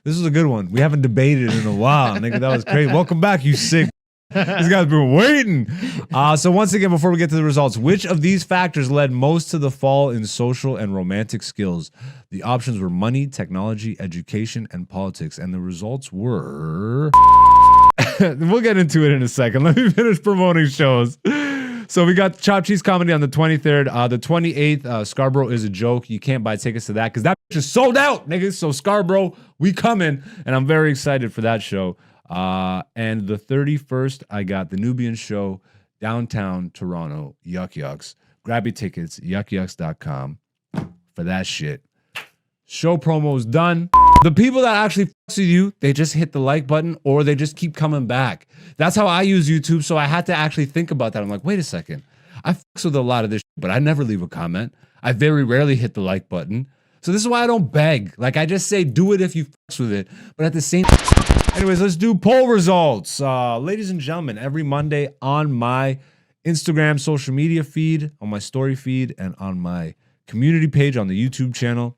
This was a good one. We haven't debated in a while, nigga. That was crazy. Welcome back, you sick. These guys been waiting. So once again, before we get to the results, which of these factors led most to the fall in social and romantic skills? The options were money, technology, education, and politics. And the results were... We'll get into it in a second. Let me finish promoting shows. So we got Chop Cheese Comedy on the 23rd. The 28th, Scarborough is a Joke. You can't buy tickets to that because that bitch is sold out, niggas. So Scarborough, we coming. And I'm very excited for that show. And the 31st, I got the Nubian Show, downtown Toronto, Yuck Yucks. Grab your tickets, yuckyucks.com for that shit. Show promo's done. The people that actually fucks with you, they just hit the like button or they just keep coming back. That's how I use YouTube, so I had to actually think about that. I'm like, wait a second. I fucks with a lot of this shit, but I never leave a comment. I very rarely hit the like button. So this is why I don't beg. Like, I just say do it if you fucks with it. But at the same time, anyways, let's do poll results. Ladies and gentlemen, every Monday on my Instagram social media feed, on my story feed, and on my community page on the YouTube channel,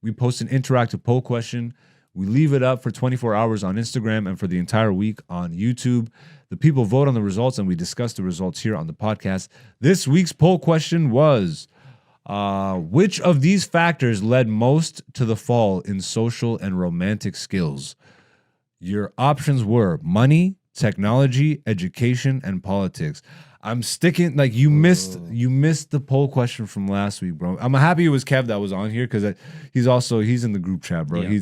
we post an interactive poll question. We leave it up for 24 hours on Instagram and for the entire week on YouTube. The people vote on the results and we discuss the results here on the podcast. This week's poll question was, which of these factors led most to the fall in social and romantic skills? Your options were money, technology, education, and politics. I'm sticking, like, you missed the poll question from last week, bro. I'm happy it was Kev that was on here because he's in the group chat, bro. Yeah.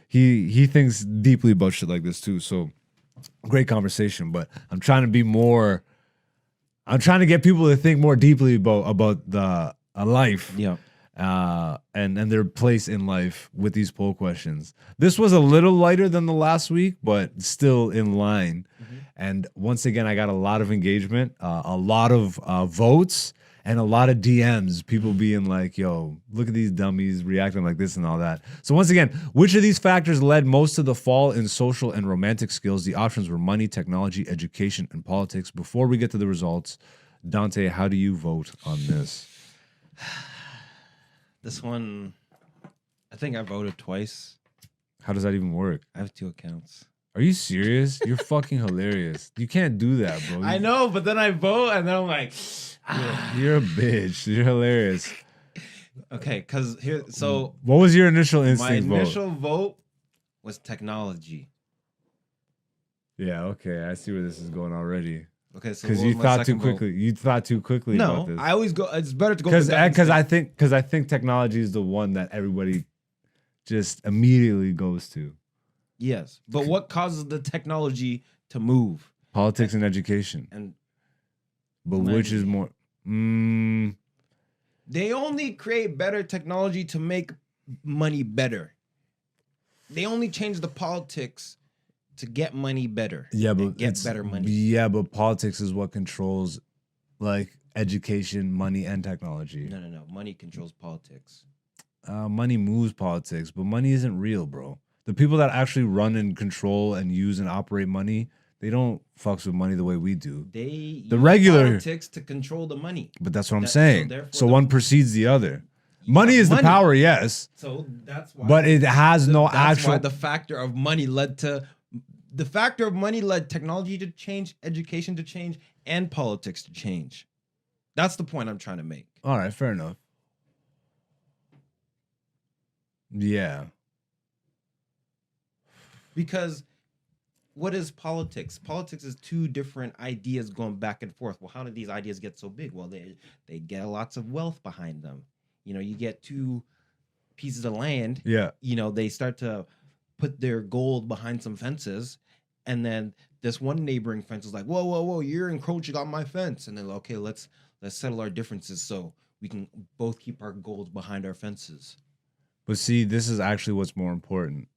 He thinks deeply about shit like this too. So great conversation. But I'm trying to get people to think more deeply about a life. Yeah. And their place in life with these poll questions. This was a little lighter than the last week, but still in line. Mm-hmm. And once again, I got a lot of engagement, a lot of votes, and a lot of DMs. People being like, yo, look at these dummies reacting like this and all that. So once again, which of these factors led most to the fall in social and romantic skills? The options were money, technology, education, and politics. Before we get to the results, Dante, how do you vote on this? This one, I think I voted twice. How does that even work? I have 2 accounts. Are you serious? You're fucking hilarious. You can't do that, bro. I know, but then I vote and then I'm like, you're a bitch. You're hilarious. Okay, because here, so. What was your initial instinct vote? My initial vote was technology. Yeah, okay. I see where this is going already. Okay, so because you thought too quickly. You thought too quickly about this. I always go. It's better to go because I think technology is the one that everybody just immediately goes to. Yes, but what causes the technology to move? Politics and education. But money. Which is more? They only create better technology to make money better. They only change the politics to get money better. Yeah, but get better money. Yeah, but politics is what controls, like, education, money, and technology. No. Money controls politics. Money moves politics, but money isn't real, bro. The people that actually run and control and use and operate money, they don't fucks with money the way we do. They use politics to control the money. But that's what I'm saying. So one precedes the other. Money is the power, yes. So that's why. But it has no actual. That's why the factor of money led technology to change, education to change, and politics to change. That's the point I'm trying to make. All right, fair enough. Yeah. Because what is politics? Politics is 2 different ideas going back and forth. Well, how did these ideas get so big? Well, they get lots of wealth behind them. You know, you get 2 pieces of land. Yeah. You know, they start to put their gold behind some fences, and then this one neighboring fence is like, whoa, you're encroaching on my fence. And then, okay, let's settle our differences so we can both keep our gold behind our fences. But see, this is actually what's more important.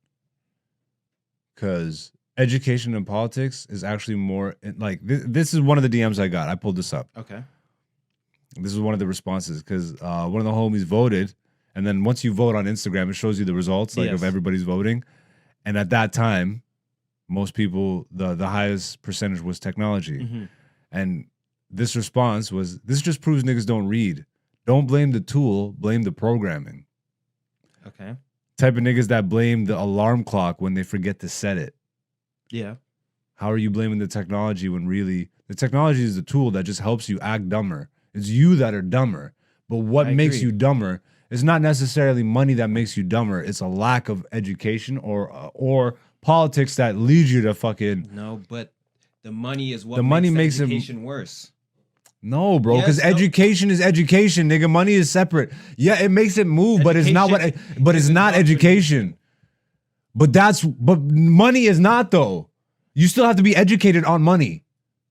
Because education and politics is actually more, like, this is one of the DMs I got. I pulled this up. Okay. This is one of the responses because one of the homies voted. And then once you vote on Instagram, it shows you the results, like, of everybody's voting. And at that time, most people, the highest percentage was technology. Mm-hmm. And this response was, this just proves niggas don't read. Don't blame the tool, blame the programming. Okay. Type of niggas that blame the alarm clock when they forget to set it. Yeah. How are you blaming the technology when really the technology is the tool that just helps you act dumber? It's you that are dumber. But what I makes agree. you dumber is not necessarily money that makes you dumber. It's a lack of education or politics that lead you to fucking No, but the money is what The money makes it- education worse. no, bro. Because Yes, no. education is education, nigga. Money is separate. Yeah, it makes it move, but it's not what. Education But it's is not education. But money is not though. You still have to be educated on money.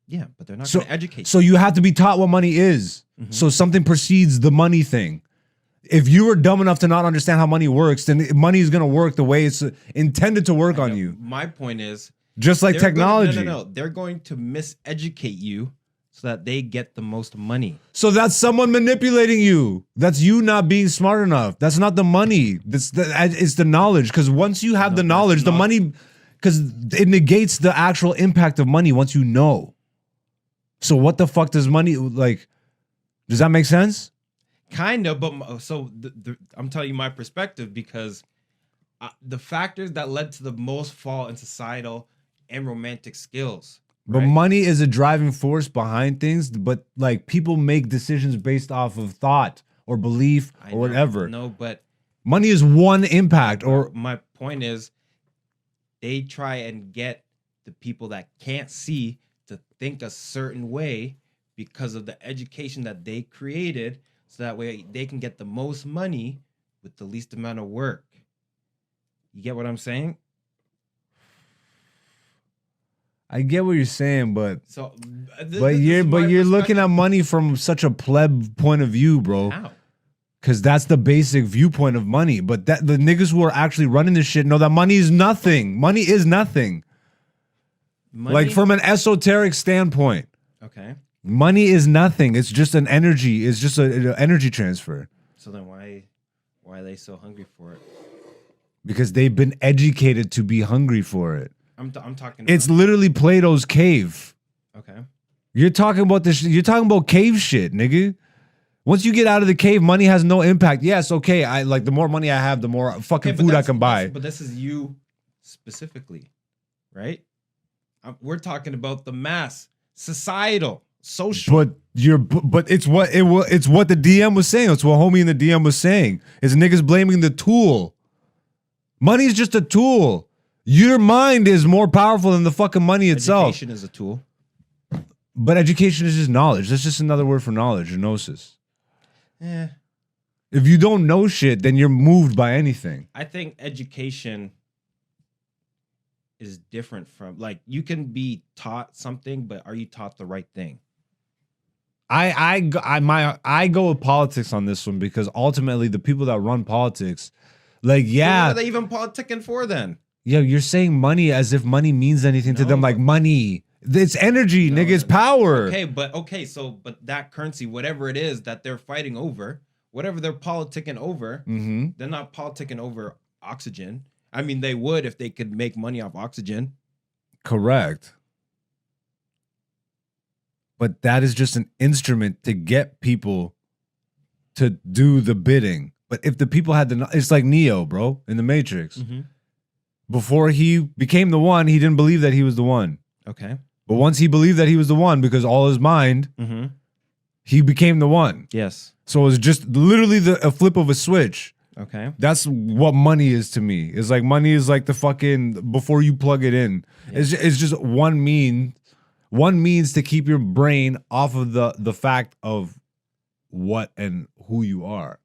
Yeah, but they're not So going to educate. So you have to be taught what money is. So something precedes the money thing. If you were dumb enough to not understand how money works, then money is going to work the way it's intended to work on you. My point is, Just like technology. no. They're going to miseducate you so that they get the most money. So that's someone manipulating you. That's you not being smart enough. That's not the money. It's the knowledge. Because once you have the knowledge, the money, because it negates the actual impact of money once you know. So what the fuck does money like? Does that make sense? Kind of, but so I'm telling you my perspective because the factors that led to the most fall in societal and romantic skills. But right? money is a driving force behind things. But like people make decisions based off of thought or belief I or know, whatever. No, but Money is one impact. Or my point is, they try and get the people that can't see to think a certain way because of the education that they created, so that way they can get the most money with the least amount of work. You get what I'm saying? I get what you're saying, but So, you're looking at money from such a pleb point of view, bro. How? Because that's the basic viewpoint of money. But that the niggas who are actually running this shit know that money is nothing. Money is nothing. Money? Like from an esoteric standpoint, Okay. money is nothing. It's just an energy. It's just an energy transfer. So then why are they so hungry for it? Because they've been educated to be hungry for it. I'm talking. It's literally Plato's cave. Okay. You're talking about this. You're talking about cave shit, nigga. Once you get out of the cave, money has no impact. Yes, okay. I like the more money I have, the more fucking Okay, food I can buy. But this is you specifically, right? We're talking about the mass, societal, social. But it's what it's what the DM was saying. It's what homie in the DM was saying. Is niggas blaming the tool. Money is just a tool. Your mind is more powerful than the fucking money itself. Education is a tool. But education is just knowledge. That's just another word for knowledge, or gnosis. Yeah. If you don't know shit, then you're moved by anything. I think education is different from, like, you can be taught something, but are you taught the right thing? I go with politics on this one because ultimately the people that run politics, like, yeah, What are they even politicking for then? yeah, you're saying money as if money means anything to No, them. Like money, it's energy, No, nigga, it's power. But that currency, whatever it is that they're fighting over, whatever they're politicking over, they're not politicking over oxygen. I mean, they would if they could make money off oxygen. Correct. But that is just an instrument to get people to do the bidding. But if the people had it's like Neo, bro, in the Matrix. Before he became the one, he didn't believe that he was the one. Okay. But once he believed that he was the one, because all his mind, he became the one. Yes. So it was just literally a flip of a switch. Okay. That's what money is to me. It's like money is like the fucking before you plug it in. Yeah. It's just one means to keep your brain off of the fact of what and who you are.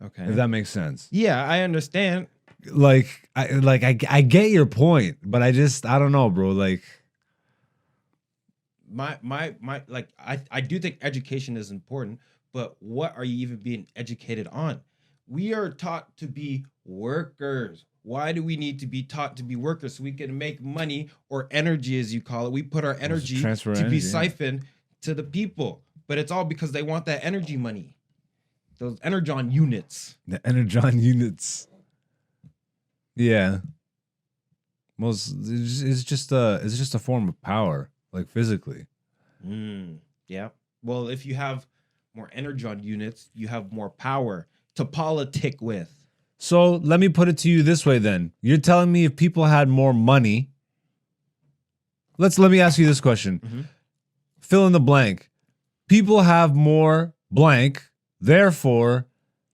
Okay. If that makes sense. Yeah, I understand. I get your point, but I don't know, bro. Like My like I do think education is important, but what are you even being educated on? We are taught to be workers. Why do we need to be taught to be workers? So we can make money, or energy, as you call it. We put our energy transfer to energy, be yeah. siphoned to the people, but it's all because they want that energy money. Those energon units. the energon units. Yeah. It's just a form of power, like physically. Yeah. Well, if you have more energon units, you have more power to politic with. So let me put it to you this way then. You're telling me if people had more money, let me ask you this question. Mhm. Fill in the blank. People have more blank, therefore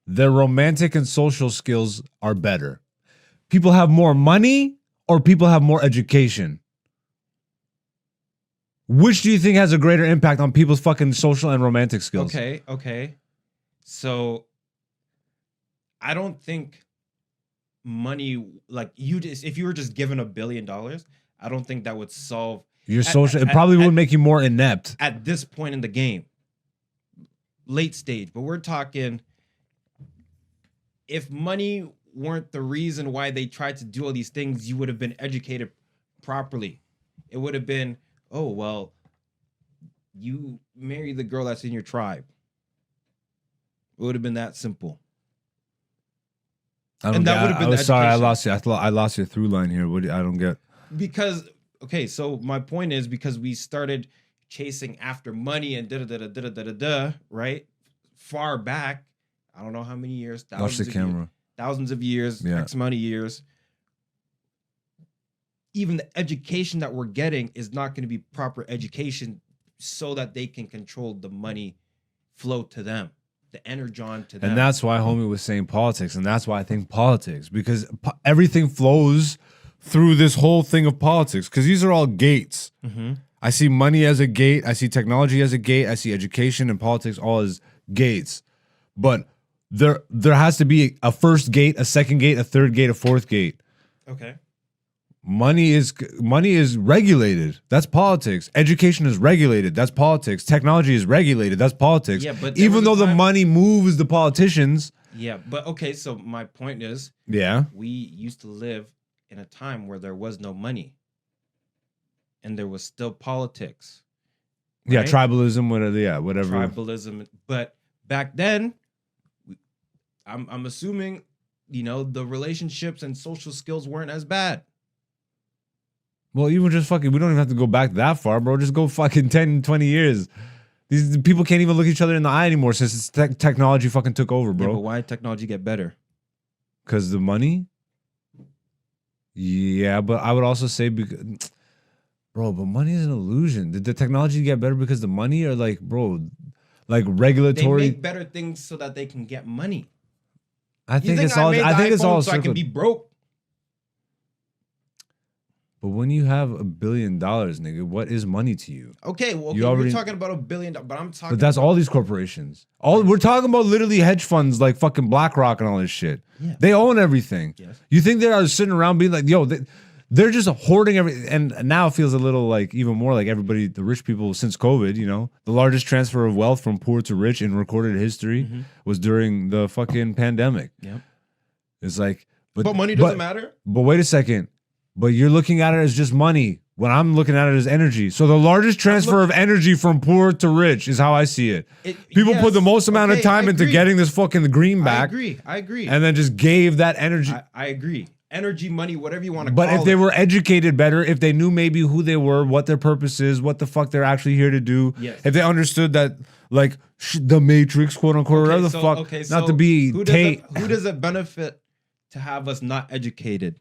their romantic and social skills are better. People have more money or people have more education? Which do you think has a greater impact on people's fucking social and romantic skills? Okay. So I don't think money, like if you were just given $1 billion, I don't think that would solve Your social, it probably would make you more inept. at this point in the game. Late stage, but we're talking if money weren't the reason why they tried to do all these things, you would have been educated properly. It would have been, oh, well, you marry the girl that's in your tribe. It would have been that simple. I don't And get, that would have been I the was sorry, I education. lost you. I lost your through line here. I don't get. Because, okay, so my point is because we started chasing after money and da-da-da-da-da-da-da, right? Far back, I don't know how many years. Watch the camera. Thousands of years, Yeah. X amount of years. Even the education that we're getting is not going to be proper education so that they can control the money flow to them, the energon to them. And that's why homie was saying politics. And that's why I think politics, because everything flows through this whole thing of politics, because these are all gates. Mm-hmm. I see money as a gate. I see technology as a gate. I see education and politics all as gates. But there has to be a first gate, a second gate, a third gate, a fourth gate. Okay. Money is regulated. That's politics. Education is regulated. That's politics. Technology is regulated. That's politics. Yeah, but there even was a though the time- money moves the politicians. Yeah, but okay, so my point is Yeah. we used to live in a time where there was no money and there was still politics. Yeah, right? tribalism, whatever. Yeah, whatever. Tribalism. But back then, I'm assuming, the relationships and social skills weren't as bad. Well, even just fucking, we don't even have to go back that far, bro. Just go fucking 10, 20 years. These people can't even look each other in the eye anymore since technology fucking took over, Yeah, but bro. why did technology get better? Because the money? Yeah, but I would also say, bro, but money is an illusion. Did the technology get better because the money, or like, bro, like They regulatory? make better things so that they can get money. I You think it's I all. made I the think it's iPhone all. so I can circled. be broke. But when you have $1 billion, nigga, what is money to you? Okay, well, You already- you're talking about $1 billion, but I'm talking. But that's all these corporations. All we're talking about, literally hedge funds like fucking BlackRock and all this shit. Yeah. They own everything. Yes. You think they are sitting around being like, yo, they're just hoarding everything. And now it feels a little like even more like everybody, the rich people since COVID, the largest transfer of wealth from poor to rich in recorded history was during the fucking pandemic. Yep. It's like, But money doesn't matter. But wait a second. But you're looking at it as just money when I'm looking at it as energy. So the largest transfer of energy from poor to rich is how I see it. People put the most amount of time into getting this fucking greenback. I agree. And then just gave that energy. I agree. Energy, money, whatever you want to But call it. if they were educated better, if they knew maybe who they were, what their purpose is, what the fuck they're actually here to do, Yes. if they understood that, like, the Matrix, quote unquote, whatever the fuck, not to be who does it benefit to have us not educated?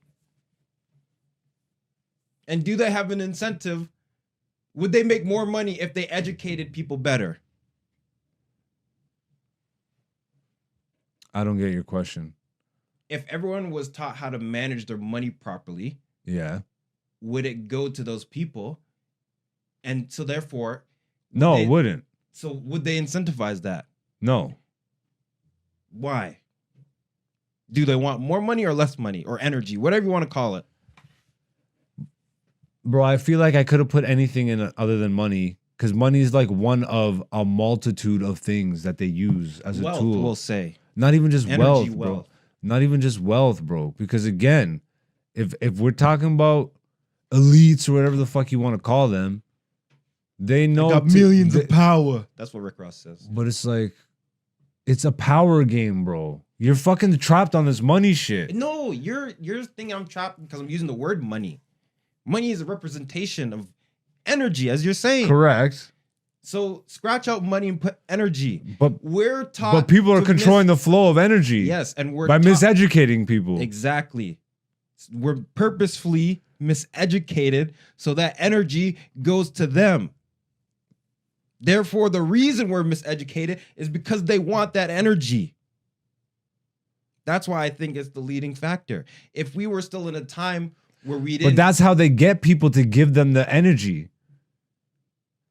And do they have an incentive? Would they make more money if they educated people better? I don't get your question. If everyone was taught how to manage their money properly, Yeah. would it go to those people? And so therefore, No, it wouldn't. So would they incentivize that? No. Why? Do they want more money or less money or energy, whatever you want to call it? Bro, I feel like I could have put anything in it other than money, because money is like one of a multitude of things that they use as a Wealth, tool. we'll say. Not even just Energy, wealth, bro. wealth. Not even just wealth, bro. Because again, if we're talking about elites or whatever the fuck you want to call them, they know Got millions of power. That's what Rick Ross says. But it's like, it's a power game, bro. You're fucking trapped on this money shit. No, you're thinking I'm trapped because I'm using the word money. Money is a representation of energy, as you're saying. Correct. So scratch out money and put energy. But we're taught. But people are to controlling the flow of energy. Yes, and we're by taught, miseducating people. Exactly. We're purposefully miseducated so that energy goes to them. Therefore, the reason we're miseducated is because they want that energy. That's why I think it's the leading factor. If we were still in a time where we didn't... But that's how they get people to give them the energy.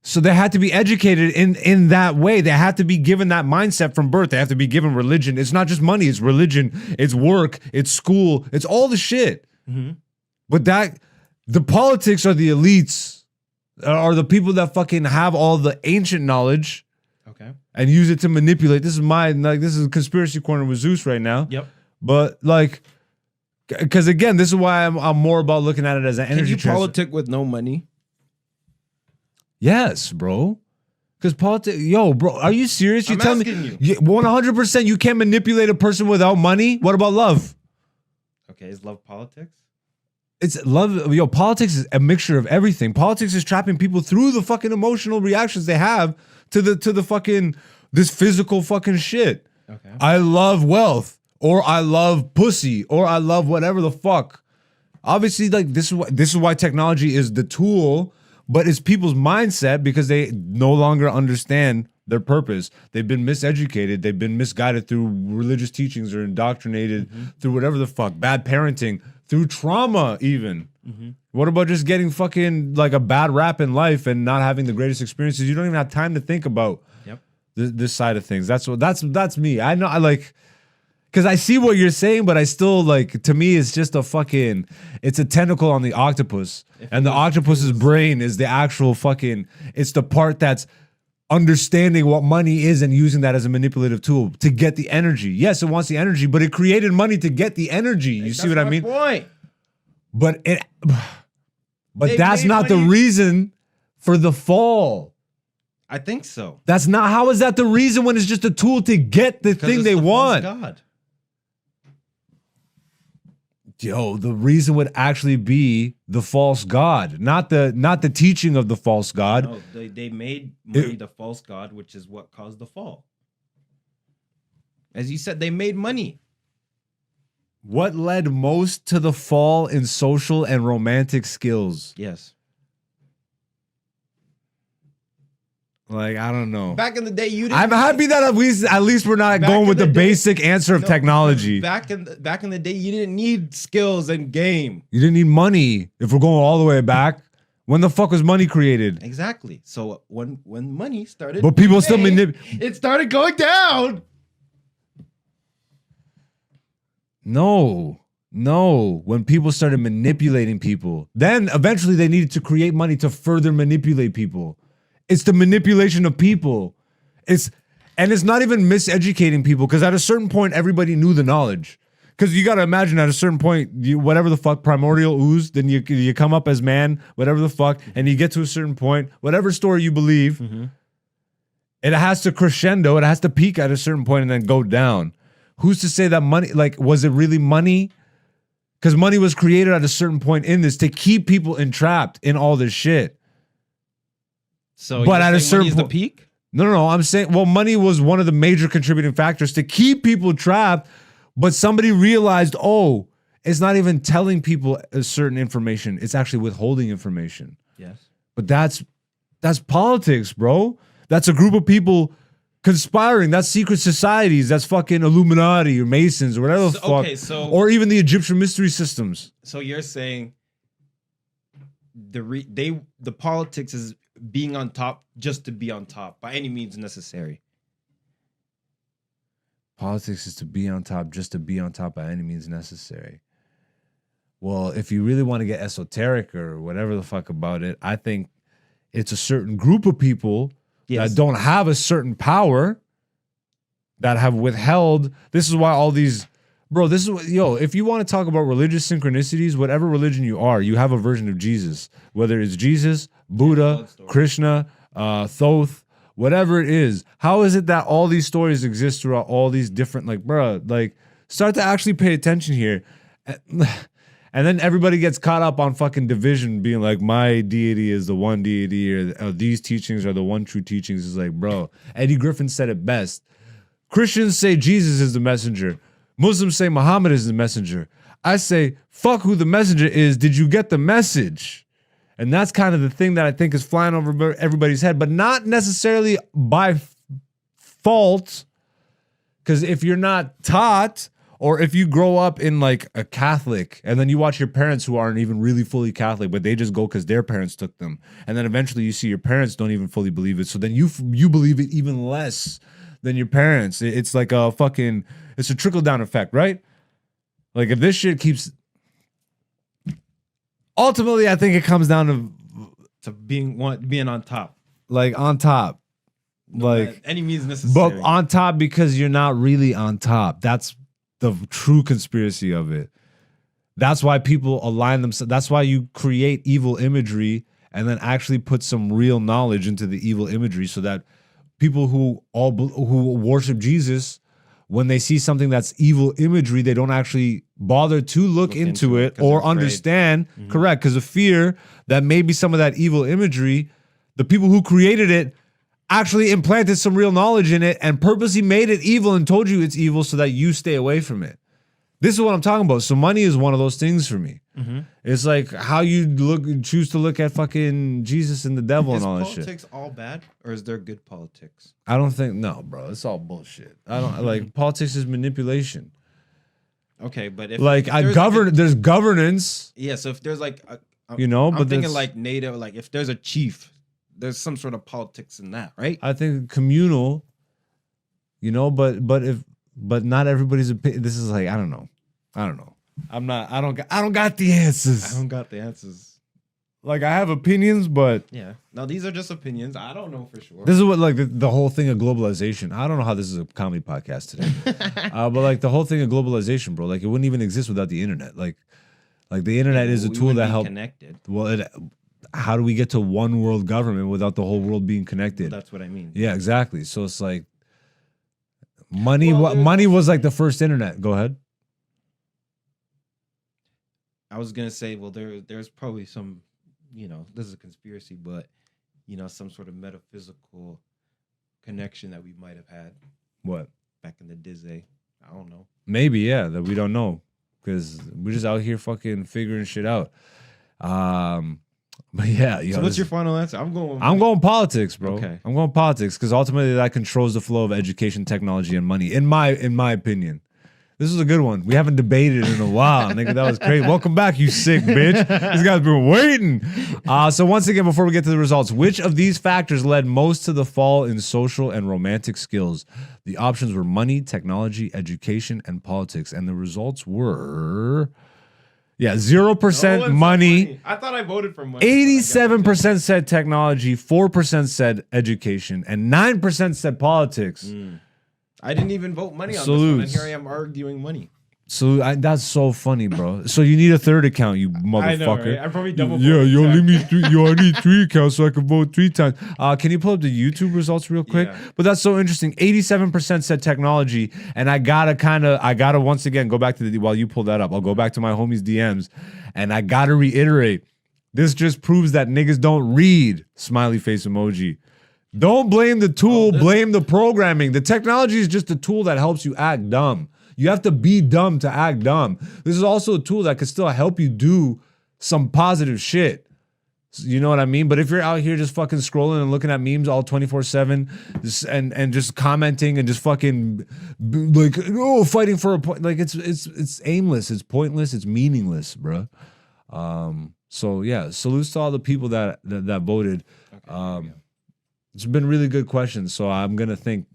So they had to be educated in that way. They have to be given that mindset from birth. They have to be given religion. It's not just money. It's religion. It's work. It's school. It's all the shit. Mm-hmm. But the politics are the elites, are the people that fucking have all the ancient knowledge, okay, and use it to manipulate. This is conspiracy corner with Zeus right now. Yep. But because again, this is why I'm more about looking at it as an energy. Can you politic with no money? Yes, bro. Because politics, bro, are you serious? You tell me 100% you can't manipulate a person without money. What about love? Okay, is love politics? It's love. Politics is a mixture of everything. Politics is trapping people through the fucking emotional reactions they have to the fucking this physical fucking shit. Okay. I love wealth, or I love pussy, or I love whatever the fuck. Obviously, this is why technology is the tool, but it's people's mindset because they no longer understand their purpose. They've been miseducated. They've been misguided through religious teachings or indoctrinated through whatever the fuck, bad parenting, through trauma even. What about just getting fucking a bad rap in life and not having the greatest experiences? You don't even have time to think about this side of things. That's me. I know because I see what you're saying, but I still to me it's just it's a tentacle on the octopus, and the octopus's brain is the actual it's the part that's understanding what money is and using that as a manipulative tool to get the energy. Yes, it wants the energy, but it created money to get the energy. You see what I mean? Point. But that's not the reason for the fall. I think so. That's not. How is that the reason when it's just a tool to get the thing they want? God. The reason would actually be the false god, not the teaching of the false god. No, they made money the false god, which is what caused the fall. As you said, they made money. What led most to the fall in social and romantic skills? Yes. I don't know. Back in the day, you didn't. I'm happy that at least we're not going with the basic answer of technology. Back in the day, you didn't need skills and game. You didn't need money. If we're going all the way back, when the fuck was money created? Exactly. So when money started, but people still manipulate. It started going down. No. When people started manipulating people, then eventually they needed to create money to further manipulate people. It's the manipulation of people. It's not even miseducating people, because at a certain point, everybody knew the knowledge. Because you got to imagine at a certain point, whatever the fuck, primordial ooze, then you come up as man, whatever the fuck, and you get to a certain point, whatever story you believe, it has to crescendo, it has to peak at a certain point and then go down. Who's to say that money, was it really money? Because money was created at a certain point in this to keep people entrapped in all this shit. So, but at a certain point, the peak? No. I'm saying, money was one of the major contributing factors to keep people trapped. But somebody realized, it's not even telling people a certain information; it's actually withholding information. Yes. But that's politics, bro. That's a group of people conspiring. That's secret societies. That's fucking Illuminati or Masons or whatever the fuck. Okay, or even the Egyptian mystery systems. So you're saying the politics is being on top just to be on top by any means necessary. Politics is to be on top just to be on top by any means necessary. Well, if you really want to get esoteric or whatever the fuck about it, I think it's a certain group of people that don't have a certain power that have withheld. This is why all these, bro, this is what, if you want to talk about religious synchronicities, whatever religion you are, you have a version of Jesus, whether it's Jesus, Buddha, Krishna, Thoth, whatever it is. How is it that all these stories exist throughout all these different, start to actually pay attention here. And then everybody gets caught up on fucking division, being like, my deity is the one deity, or these teachings are the one true teachings. It's like, bro, Eddie Griffin said it best. Christians say Jesus is the messenger. Muslims say Muhammad is the messenger. I say, fuck who the messenger is. Did you get the message? And that's kind of the thing that I think is flying over everybody's head, but not necessarily by fault. Because if you're not taught, or if you grow up in like a Catholic and then you watch your parents who aren't even really fully Catholic, but they just go because their parents took them. And then eventually you see your parents don't even fully believe it. So then you believe it even less than your parents. It's like it's a trickle down effect, right? Like if this shit keeps, ultimately I think it comes down to being on top. Like on top. Like any means necessary. But on top because you're not really on top. That's the true conspiracy of it. That's why people align themselves. That's why you create evil imagery and then actually put some real knowledge into the evil imagery, so that people who worship Jesus, when they see something that's evil imagery, they don't actually bother to look into it or understand. Mm-hmm. Correct, because of fear that maybe some of that evil imagery, the people who created it actually implanted some real knowledge in it and purposely made it evil and told you it's evil so that you stay away from it. This is what I'm talking about. So money is one of those things for me. Mm-hmm. It's like how you choose to look at fucking Jesus and the devil and all that shit. Is politics all bad, or is there good politics? I don't think, no, bro. It's all bullshit. I don't like politics is manipulation. Okay, but if like there's governance. Yeah, so if there's like I'm thinking like native, like if there's a chief, there's some sort of politics in that, right? I think communal, but not everybody's opinion. This is like, I don't know. I don't got the answers. I don't got the answers. Like I have opinions, but yeah. No, these are just opinions. I don't know for sure. This is what like the whole thing of globalization. I don't know how this is a comedy podcast today. But like the whole thing of globalization, bro, like it wouldn't even exist without the internet. Like the internet is a tool that helps connected. Well, how do we get to one world government without the whole world being connected? Well, that's what I mean. Yeah, exactly. So it's like money was like the first internet. Go ahead. I was gonna say, well, there's probably some, this is a conspiracy, but some sort of metaphysical connection that we might have had. What? Back in the Disney. I don't know. Maybe, yeah, that we don't know because we're just out here fucking figuring shit out. But yeah, so what's your final answer? I'm going politics, bro. Okay. I'm going politics because ultimately that controls the flow of education, technology, and money. In my opinion, this was a good one. We haven't debated in a while, nigga. That was crazy. Welcome back, you sick bitch. This guy's been waiting. So once again, before we get to the results, which of these factors led most to the fall in social and romantic skills? The options were money, technology, education, and politics, and the results were. Yeah, 0% money. I thought I voted for money. 87% said technology, 4% said education, and 9% said politics. I didn't even vote money on this one, and here I am arguing money. So that's so funny, bro. So you need a third account, you motherfucker. I know, right? I probably double. Yeah, I need 3 accounts so I can vote 3 times. Can you pull up the YouTube results real quick? Yeah. But that's so interesting. 87% said technology, and I gotta once again go back to while you pull that up. I'll go back to my homies' DMs, and I gotta reiterate. This just proves that niggas don't read. Smiley face emoji. Don't blame the tool, blame the programming. The technology is just a tool that helps you act dumb. You have to be dumb to act dumb. This is also a tool that could still help you do some positive shit. You know what I mean? But if you're out here just fucking scrolling and looking at memes all 24/7 and just commenting and just fucking like, fighting for a point, like it's aimless, it's pointless, it's meaningless, bro. So yeah, salutes to all the people that voted. Okay, it's been really good questions, so I'm gonna think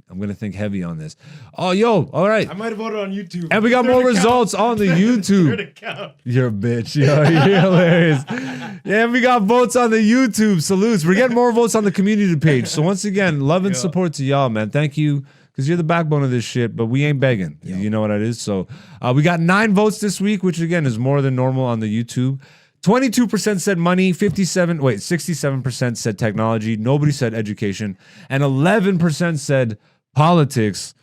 heavy on this. Oh, yo, all right. I might have voted on YouTube. And we got more results on the YouTube. You're a bitch. Yo, you're hilarious. Yeah, and we got votes on the YouTube. Salutes. We're getting more votes on the community page. So once again, love and support to y'all, man. Thank you, because you're the backbone of this shit, but we ain't begging. You know what it is? So we got 9 votes this week, which again is more than normal on the YouTube. 22% said money, 67% said technology, nobody said education, and 11% said politics.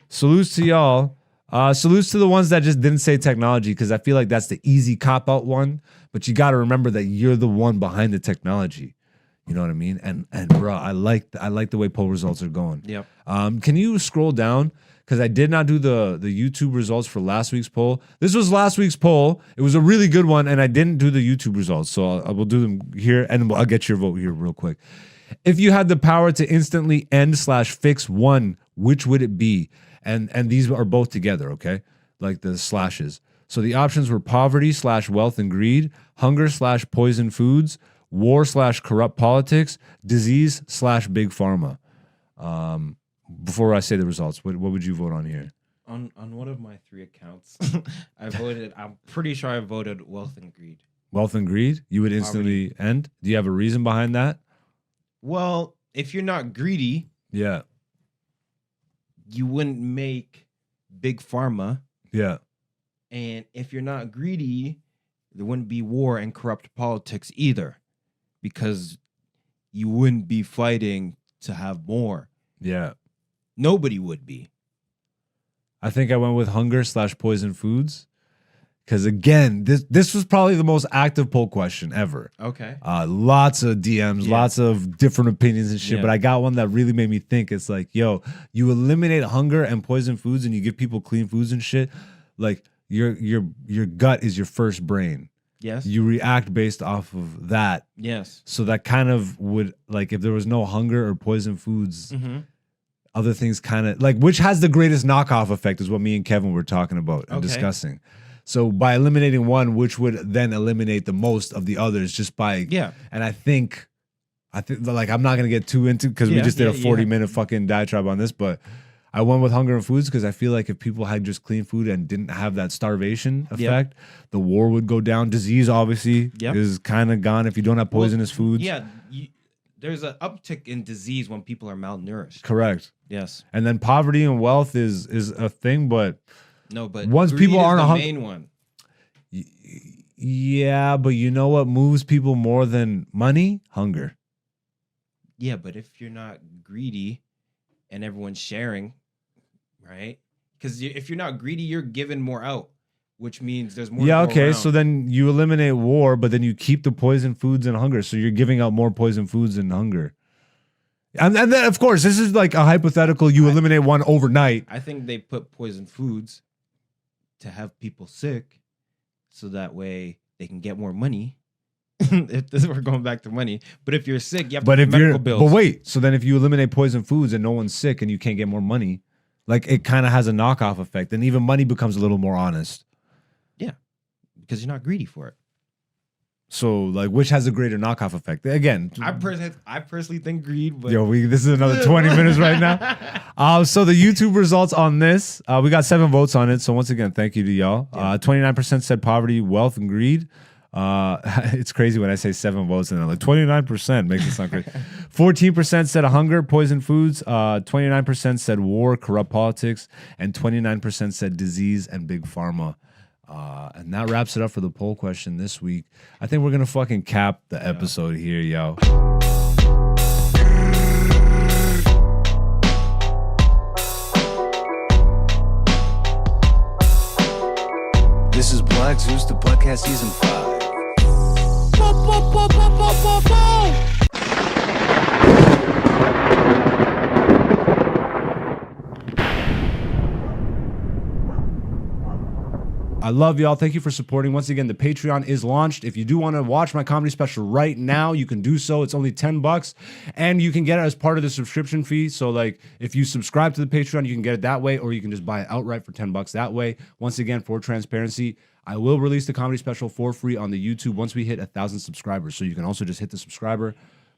Salutes to y'all. Salutes to the ones that just didn't say technology, because I feel like that's the easy cop out one. But you got to remember that you're the one behind the technology. You know what I mean? And bro, I like the way poll results are going. Yep. Can you scroll down? Because I did not do the YouTube results for last week's poll. This was last week's poll. It was a really good one, and I didn't do the YouTube results. So I will do them here, and I'll get your vote here real quick. If you had the power to instantly end/fix one, which would it be? And these are both together, okay? Like the slashes. So the options were poverty/wealth and greed, hunger/poison foods, war/corrupt politics, disease/big pharma. Before I say the results, what would you vote on here? On one of my 3 accounts, I'm pretty sure I voted wealth and greed. Wealth and greed? You would instantly end? Do you have a reason behind that? Well, if you're not greedy, Yeah. you wouldn't make big pharma. Yeah. And if you're not greedy, there wouldn't be war and corrupt politics either, because you wouldn't be fighting to have more. Yeah. Nobody would be. I think I went with hunger/poison foods. Because again, this was probably the most active poll question ever. Okay. Lots of DMs, lots of different opinions and shit. Yeah. But I got one that really made me think. It's like, yo, you eliminate hunger and poison foods, and you give people clean foods and shit. Like your gut is your first brain. Yes. You react based off of that. Yes. So that kind of would, like, if there was no hunger or poison foods, other things kind of like, which has the greatest knockoff effect is what me and Kevin were talking about and discussing. So by eliminating one, which would then eliminate the most of the others, just by And I think like, I'm not gonna get too into, because we just did a 40-minute fucking diatribe on this, but I went with hunger and foods because I feel like if people had just clean food and didn't have that starvation effect, the war would go down. Disease obviously is kind of gone if you don't have poisonous foods. Yeah, there's an uptick in disease when people are malnourished. Correct. Yes. And then poverty and wealth is a thing, but once greed people is aren't the main one. Yeah, but you know what moves people more than money? Hunger. Yeah, but if you're not greedy and everyone's sharing, right? Because if you're not greedy, you're giving more out, which means there's more. Yeah, to go okay. around. So then you eliminate war, but then you keep the poison foods and hunger. So you're giving out more poison foods and hunger. And then, of course, this is like a hypothetical. You eliminate one overnight. I think they put poison foods to have people sick, so that way they can get more money. If we're going back to money, but if you're sick, you have to pay medical bills. But wait, so then if you eliminate poison foods and no one's sick and you can't get more money, like, it kind of has a knockoff effect, and even money becomes a little more honest. Yeah, because you're not greedy for it. So, like, which has a greater knockoff effect? Again, I personally think greed. But this is another 20 minutes right now. So the YouTube results on this, we got 7 votes on it. So once again, thank you to y'all. 29% said poverty, wealth, and greed. It's crazy when I say 7 votes and then like 29% makes it sound crazy. 14% said hunger, poison foods. 29% said war, corrupt politics, and 29% said disease and big pharma. And that wraps it up for the poll question this week. I think we're gonna fucking cap the episode here, yo. This is Black Zeus, the podcast season 5. I love y'all. Thank you for supporting. Once again, the Patreon is launched. If you do want to watch my comedy special right now, you can do so. It's only $10, and you can get it as part of the subscription fee. So, like, if you subscribe to the Patreon, you can get it that way, or you can just buy it outright for $10 that way. Once again, for transparency, I will release the comedy special for free on the YouTube once we hit 1,000 subscribers. So you can also just hit the subscriber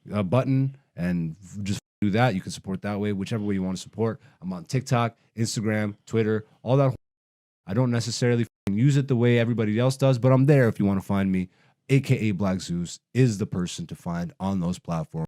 button and just do that. You can support that way, whichever way you want to support. I'm on TikTok, Instagram, Twitter, all that. I don't necessarily use it the way everybody else does, but I'm there if you want to find me. AKA Black Zeus is the person to find on those platforms.